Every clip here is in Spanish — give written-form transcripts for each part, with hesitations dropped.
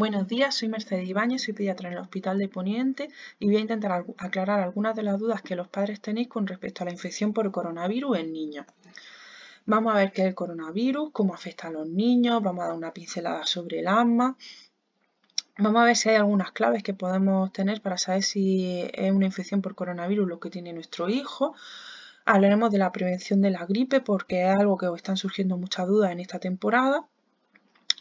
Buenos días, soy Mercedes Ibáñez, soy pediatra en el Hospital de Poniente y voy a intentar aclarar algunas de las dudas que los padres tenéis con respecto a la infección por coronavirus en niños. Vamos a ver qué es el coronavirus, cómo afecta a los niños, vamos a dar una pincelada sobre el asma. Vamos a ver si hay algunas claves que podemos tener para saber si es una infección por coronavirus lo que tiene nuestro hijo. Hablaremos de la prevención de la gripe porque es algo que os están surgiendo muchas dudas en esta temporada.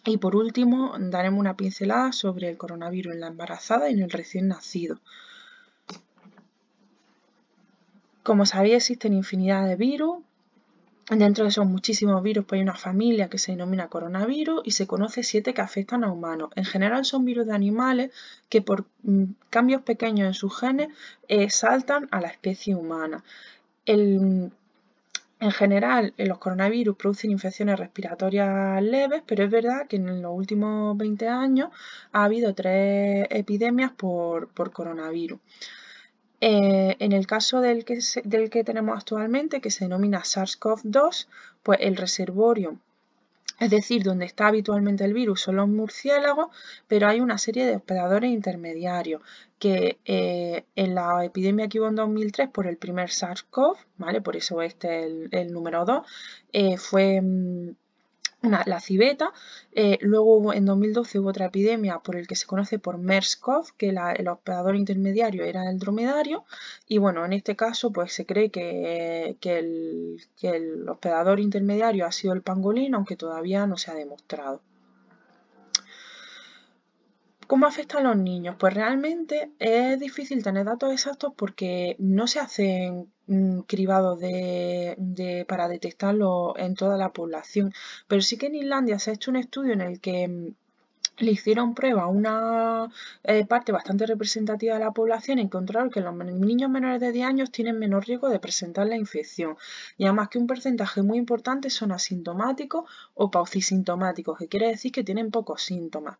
Y por último, daremos una pincelada sobre el coronavirus en la embarazada y en el recién nacido. Como sabéis, existen infinidad de virus. Dentro de esos muchísimos virus pues hay una familia que se denomina coronavirus y se conoce 7 que afectan a humanos. En general son virus de animales que por cambios pequeños en sus genes saltan a la especie humana. En general, los coronavirus producen infecciones respiratorias leves, pero es verdad que en los últimos 20 años ha habido 3 epidemias por coronavirus. En el caso del que tenemos actualmente, que se denomina SARS-CoV-2, pues el reservorio, es decir, donde está habitualmente el virus, son los murciélagos, pero hay una serie de hospedadores intermediarios que en la epidemia que hubo en 2003 por el primer SARS-CoV, ¿vale? Por eso este es el número 2, fue la civeta. Luego en 2012 hubo otra epidemia por el que se conoce por MERS-CoV, que el hospedador intermediario era el dromedario, y bueno, en este caso pues se cree que el hospedador intermediario ha sido el pangolín, aunque todavía no se ha demostrado. ¿Cómo afecta a los niños? Pues realmente es difícil tener datos exactos porque no se hacen cribados para detectarlo en toda la población. Pero sí que en Islandia se ha hecho un estudio en el que le hicieron prueba a una parte bastante representativa de la población y encontraron que los niños menores de 10 años tienen menor riesgo de presentar la infección. Y además que un porcentaje muy importante son asintomáticos o paucisintomáticos, que quiere decir que tienen pocos síntomas.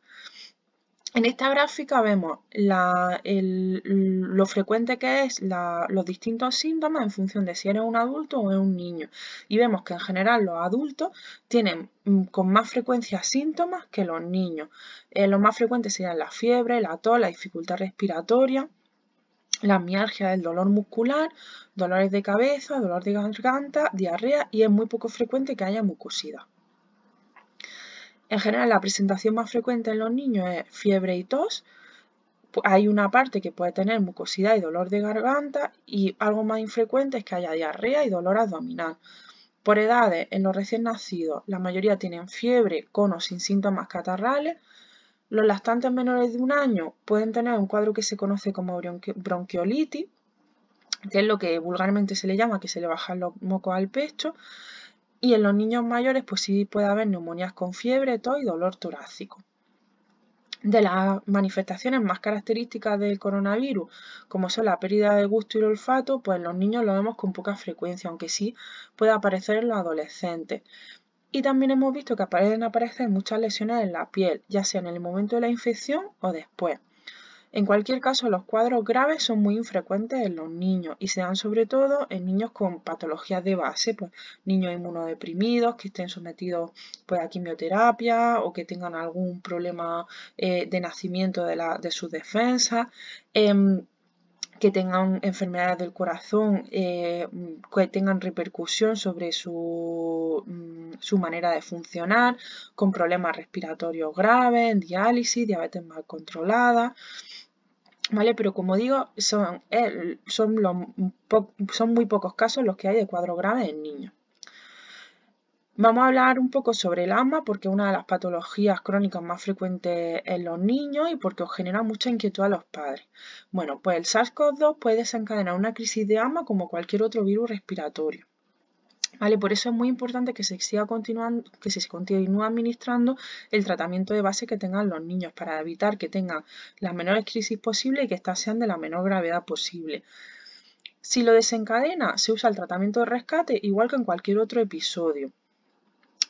En esta gráfica vemos lo frecuente que es los distintos síntomas en función de si eres un adulto o es un niño. Y vemos que en general los adultos tienen con más frecuencia síntomas que los niños. Los más frecuentes serían la fiebre, la tos, la dificultad respiratoria, la mialgia, el dolor muscular, dolores de cabeza, dolor de garganta, diarrea y es muy poco frecuente que haya mucosidad. En general, la presentación más frecuente en los niños es fiebre y tos. Hay una parte que puede tener mucosidad y dolor de garganta y algo más infrecuente es que haya diarrea y dolor abdominal. Por edades, en los recién nacidos, la mayoría tienen fiebre con o sin síntomas catarrales. Los lactantes menores de 1 año pueden tener un cuadro que se conoce como bronquiolitis, que es lo que vulgarmente se le llama que se le bajan los mocos al pecho. Y en los niños mayores pues sí puede haber neumonías con fiebre, tos y dolor torácico. De las manifestaciones más características del coronavirus, como son la pérdida de gusto y el olfato, pues en los niños lo vemos con poca frecuencia, aunque sí puede aparecer en los adolescentes. Y también hemos visto que pueden aparecer muchas lesiones en la piel, ya sea en el momento de la infección o después. En cualquier caso, los cuadros graves son muy infrecuentes en los niños y se dan sobre todo en niños con patologías de base, pues niños inmunodeprimidos que estén sometidos pues, a quimioterapia o que tengan algún problema de nacimiento de sus defensas. Que tengan enfermedades del corazón, que tengan repercusión sobre su manera de funcionar, con problemas respiratorios graves, en diálisis, diabetes mal controlada. ¿Vale? Pero como digo, son muy pocos casos los que hay de cuadros graves en niños. Vamos a hablar un poco sobre el asma porque es una de las patologías crónicas más frecuentes en los niños y porque os genera mucha inquietud a los padres. Bueno, pues el SARS-CoV-2 puede desencadenar una crisis de asma como cualquier otro virus respiratorio. ¿Vale? Por eso es muy importante que se continúe administrando el tratamiento de base que tengan los niños para evitar que tengan las menores crisis posibles y que éstas sean de la menor gravedad posible. Si lo desencadena, se usa el tratamiento de rescate igual que en cualquier otro episodio.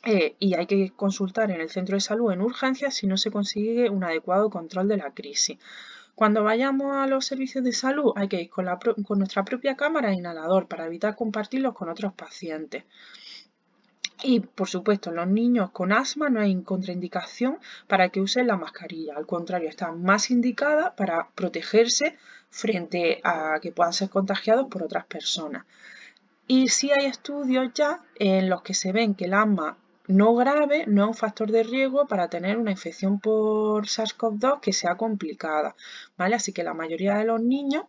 Y hay que consultar en el centro de salud en urgencias si no se consigue un adecuado control de la crisis. Cuando vayamos a los servicios de salud hay que ir con nuestra propia cámara e inhalador para evitar compartirlos con otros pacientes. Y, por supuesto, en los niños con asma no hay contraindicación para que usen la mascarilla. Al contrario, está más indicada para protegerse frente a que puedan ser contagiados por otras personas. Y sí hay estudios ya en los que se ven que el asma no grave no es un factor de riesgo para tener una infección por SARS-CoV-2 que sea complicada, ¿vale? Así que la mayoría de los niños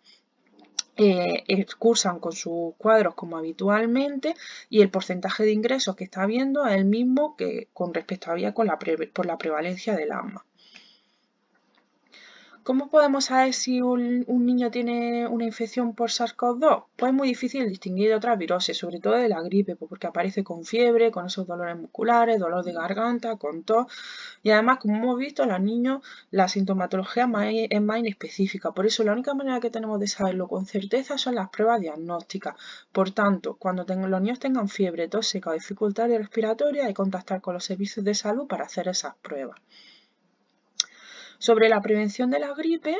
cursan con sus cuadros como habitualmente y el porcentaje de ingresos que está habiendo es el mismo que con respecto a por la prevalencia del asma. ¿Cómo podemos saber si un niño tiene una infección por SARS-CoV-2? Pues es muy difícil distinguir de otras viroses, sobre todo de la gripe, porque aparece con fiebre, con esos dolores musculares, dolor de garganta, con tos. Y además, como hemos visto, en los niños la sintomatología es más inespecífica. Por eso, la única manera que tenemos de saberlo con certeza son las pruebas diagnósticas. Por tanto, cuando los niños tengan fiebre, tos seca o dificultad respiratoria, hay que contactar con los servicios de salud para hacer esas pruebas. Sobre la prevención de la gripe,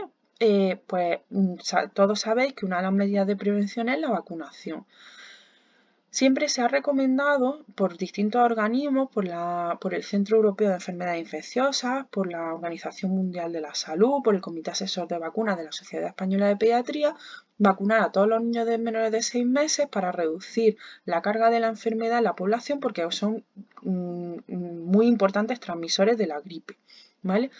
todos sabéis que una de las medidas de prevención es la vacunación. Siempre se ha recomendado por distintos organismos, por el Centro Europeo de Enfermedades Infecciosas, por la Organización Mundial de la Salud, por el Comité Asesor de Vacunas de la Sociedad Española de Pediatría, vacunar a todos los niños menores de 6 meses para reducir la carga de la enfermedad en la población porque son muy importantes transmisores de la gripe, ¿vale?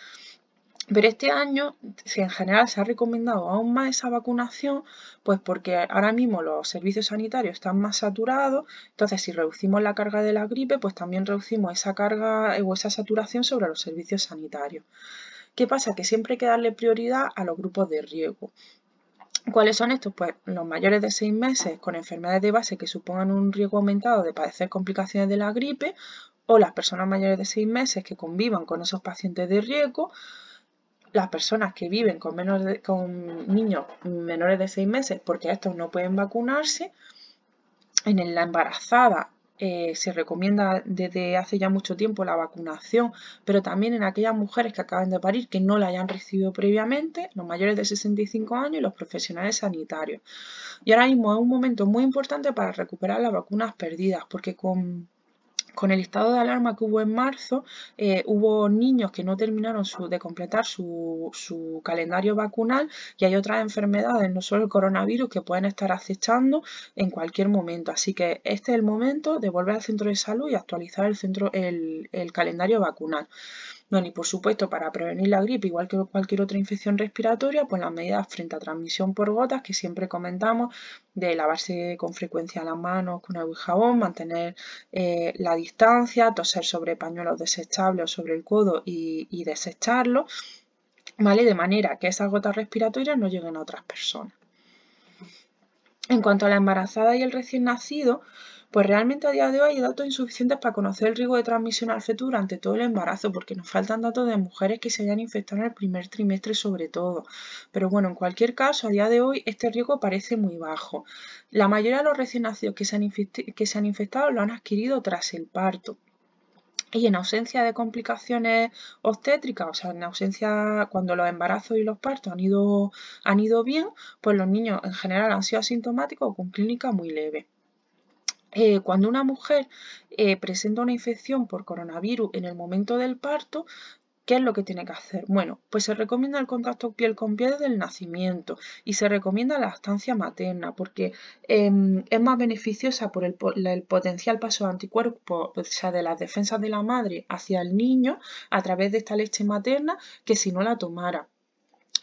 Pero este año, en general, se ha recomendado aún más esa vacunación, pues porque ahora mismo los servicios sanitarios están más saturados, entonces si reducimos la carga de la gripe, pues también reducimos esa carga o esa saturación sobre los servicios sanitarios. ¿Qué pasa? Que siempre hay que darle prioridad a los grupos de riesgo. ¿Cuáles son estos? Pues los mayores de 6 meses con enfermedades de base que supongan un riesgo aumentado de padecer complicaciones de la gripe, o las personas mayores de 6 meses que convivan con esos pacientes de riesgo, las personas que viven con niños menores de 6 meses, porque estos no pueden vacunarse. En la embarazada se recomienda desde hace ya mucho tiempo la vacunación, pero también en aquellas mujeres que acaban de parir que no la hayan recibido previamente, los mayores de 65 años y los profesionales sanitarios. Y ahora mismo es un momento muy importante para recuperar las vacunas perdidas, porque con el estado de alarma que hubo en marzo, hubo niños que no terminaron de completar su calendario vacunal y hay otras enfermedades, no solo el coronavirus, que pueden estar acechando en cualquier momento. Así que este es el momento de volver al centro de salud y actualizar el calendario vacunal. Bueno, y por supuesto, para prevenir la gripe, igual que cualquier otra infección respiratoria, pues las medidas frente a transmisión por gotas que siempre comentamos, de lavarse con frecuencia las manos con agua y jabón, mantener la distancia, toser sobre pañuelos desechables o sobre el codo y desecharlos, ¿vale? De manera que esas gotas respiratorias no lleguen a otras personas. En cuanto a la embarazada y el recién nacido, pues realmente a día de hoy hay datos insuficientes para conocer el riesgo de transmisión al feto durante todo el embarazo, porque nos faltan datos de mujeres que se hayan infectado en el primer trimestre sobre todo. Pero bueno, en cualquier caso, a día de hoy este riesgo parece muy bajo. La mayoría de los recién nacidos que se han infectado lo han adquirido tras el parto. Y en ausencia de complicaciones obstétricas, o sea, en ausencia cuando los embarazos y los partos han ido bien, pues los niños en general han sido asintomáticos o con clínica muy leve. Cuando una mujer presenta una infección por coronavirus en el momento del parto, ¿qué es lo que tiene que hacer? Bueno, pues se recomienda el contacto piel con piel desde el nacimiento y se recomienda la lactancia materna porque es más beneficiosa por el potencial paso de anticuerpos, o sea, de las defensas de la madre hacia el niño a través de esta leche materna que si no la tomara.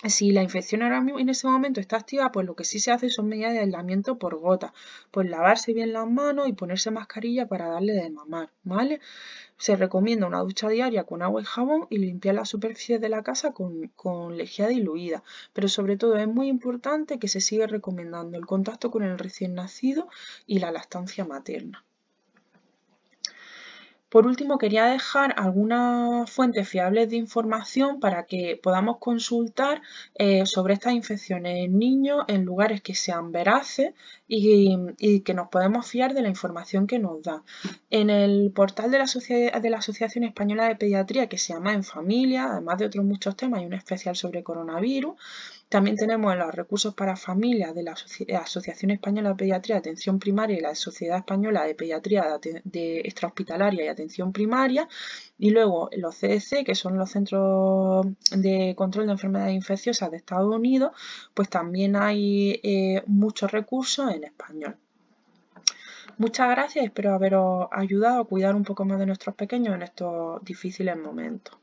Si la infección ahora mismo en ese momento está activa, pues lo que sí se hace son medidas de aislamiento por gotas. Pues lavarse bien las manos y ponerse mascarilla para darle de mamar, ¿vale? Se recomienda una ducha diaria con agua y jabón y limpiar las superficies de la casa con lejía diluida. Pero sobre todo es muy importante que se siga recomendando el contacto con el recién nacido y la lactancia materna. Por último, quería dejar algunas fuentes fiables de información para que podamos consultar sobre estas infecciones en niños en lugares que sean veraces y que nos podemos fiar de la información que nos da. En el portal de la Asociación Española de Pediatría, que se llama En Familia, además de otros muchos temas, hay un especial sobre coronavirus. También tenemos los recursos para familias de la Asociación Española de Pediatría de Atención Primaria y la Sociedad Española de Pediatría de Extrahospitalaria y Atención Primaria. Y luego los CDC, que son los Centros de Control de Enfermedades Infecciosas de Estados Unidos, pues también hay muchos recursos en español. Muchas gracias y espero haberos ayudado a cuidar un poco más de nuestros pequeños en estos difíciles momentos.